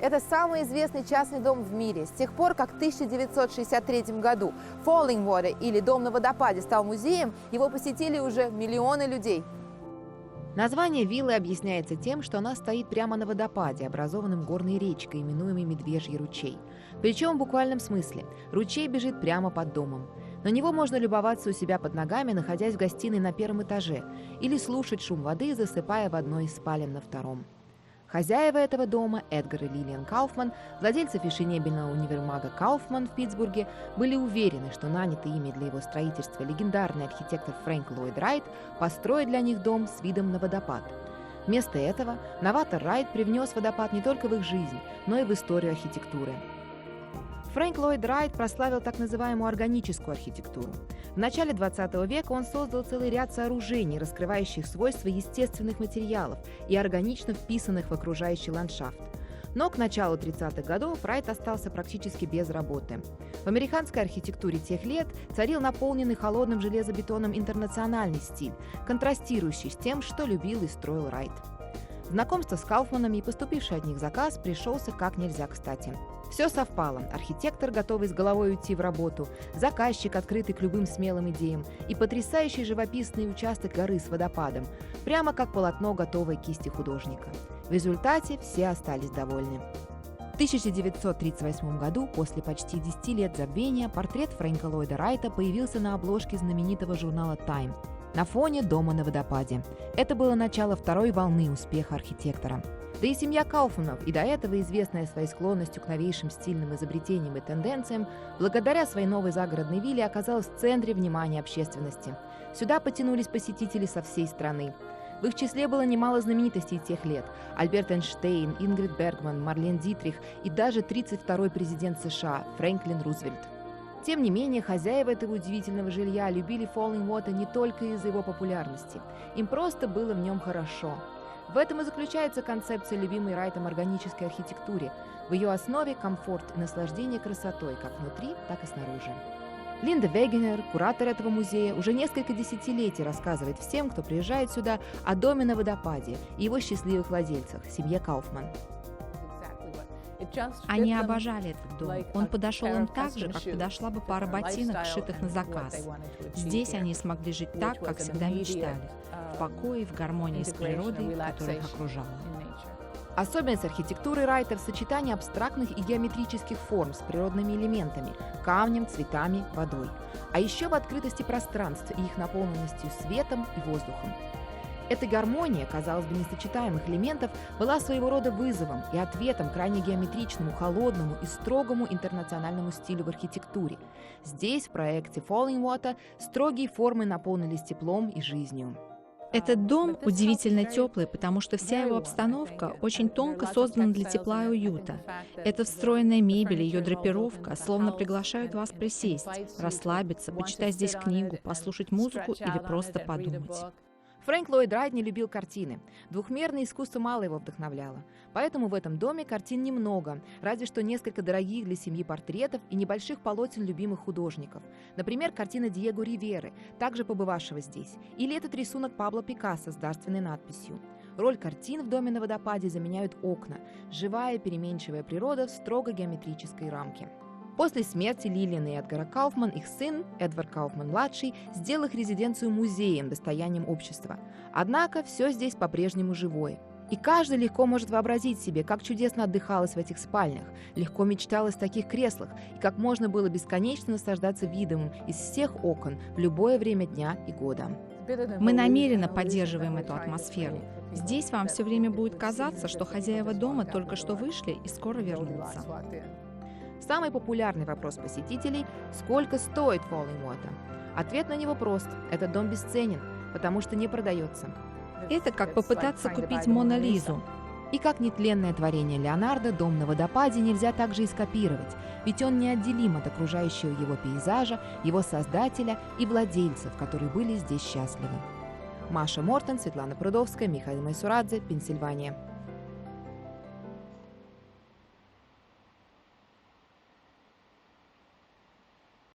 Это самый известный частный дом в мире. С тех пор, как в 1963 году Falling Water, или Дом на водопаде, стал музеем, его посетили уже миллионы людей. Название виллы объясняется тем, что она стоит прямо на водопаде, образованном горной речкой, именуемой Медвежий ручей. Причем в буквальном смысле. Ручей бежит прямо под домом. На него можно любоваться у себя под ногами, находясь в гостиной на первом этаже, или слушать шум воды, засыпая в одной из спален на втором. Хозяева этого дома, Эдгар и Лилиан Кауфман, владельцы фешенебельного универмага Кауфман в Питтсбурге, были уверены, что нанятый ими для его строительства легендарный архитектор Фрэнк Ллойд Райт построит для них дом с видом на водопад. Вместо этого новатор Райт привнес водопад не только в их жизнь, но и в историю архитектуры. Фрэнк Ллойд Райт прославил так называемую органическую архитектуру. В начале 20 века он создал целый ряд сооружений, раскрывающих свойства естественных материалов и органично вписанных в окружающий ландшафт. Но к началу 30-х годов Райт остался практически без работы. В американской архитектуре тех лет царил наполненный холодным железобетоном интернациональный стиль, контрастирующий с тем, что любил и строил Райт. Знакомство с Кауфманами и поступивший от них заказ пришелся как нельзя кстати. Все совпало. Архитектор, готовый с головой уйти в работу, заказчик, открытый к любым смелым идеям, и потрясающий живописный участок горы с водопадом, прямо как полотно готовой кисти художника. В результате все остались довольны. В 1938 году, после почти 10 лет забвения, портрет Фрэнка Ллойда Райта появился на обложке знаменитого журнала Time на фоне дома на водопаде. Это было начало второй волны успеха архитектора. Да и семья Кауфманов, и до этого известная своей склонностью к новейшим стильным изобретениям и тенденциям, благодаря своей новой загородной вилле оказалась в центре внимания общественности. Сюда потянулись посетители со всей страны. В их числе было немало знаменитостей тех лет: Альберт Эйнштейн, Ингрид Бергман, Марлен Дитрих и даже 32-й президент США Фрэнклин Рузвельт. Тем не менее, хозяева этого удивительного жилья любили Falling Water не только из-за его популярности. Им просто было в нем хорошо. В этом и заключается концепция любимой Райтом органической архитектуре. В ее основе комфорт и наслаждение красотой как внутри, так и снаружи. Линда Вегенер, куратор этого музея, уже несколько десятилетий рассказывает всем, кто приезжает сюда, о доме на водопаде и его счастливых владельцах, семье Кауфман. Они обожали этот дом. Он подошел им так же, как подошла бы пара ботинок, сшитых на заказ. Здесь они смогли жить так, как всегда мечтали, в покое, в гармонии с природой, которая их окружала. Особенность архитектуры Райта в сочетании абстрактных и геометрических форм с природными элементами – камнем, цветами, водой. А еще в открытости пространств и их наполненностью светом и воздухом. Эта гармония, казалось бы, несочетаемых элементов была своего рода вызовом и ответом крайне геометричному, холодному и строгому интернациональному стилю в архитектуре. Здесь, в проекте Falling Water, строгие формы наполнились теплом и жизнью. Этот дом удивительно теплый, потому что вся его обстановка очень тонко создана для тепла и уюта. Эта встроенная мебель, ее драпировка словно приглашают вас присесть, расслабиться, почитать здесь книгу, послушать музыку или просто подумать. Фрэнк Ллойд Райт не любил картины. Двухмерное искусство мало его вдохновляло. Поэтому в этом доме картин немного, разве что несколько дорогих для семьи портретов и небольших полотен любимых художников. Например, картина Диего Риверы, также побывавшего здесь, или этот рисунок Пабло Пикассо с дарственной надписью. Роль картин в доме на водопаде заменяют окна, живая переменчивая природа в строго геометрической рамке. После смерти Лилиан и Эдгара Кауфман их сын, Эдвард Кауфман-младший, сделал их резиденцию музеем, достоянием общества. Однако все здесь по-прежнему живое. И каждый легко может вообразить себе, как чудесно отдыхалось в этих спальнях, легко мечталось в таких креслах, и как можно было бесконечно наслаждаться видом из всех окон в любое время дня и года. Мы намеренно поддерживаем эту атмосферу. Здесь вам все время будет казаться, что хозяева дома только что вышли и скоро вернутся. Самый популярный вопрос посетителей – сколько стоит Falling Water? Ответ на него прост – этот дом бесценен, потому что не продается. Это как попытаться купить Мону Лизу. И как нетленное творение Леонардо, дом на водопаде нельзя также и скопировать, ведь он неотделим от окружающего его пейзажа, его создателя и владельцев, которые были здесь счастливы. Маша Мортон, Светлана Прудовская, Михаил Майсурадзе, Пенсильвания.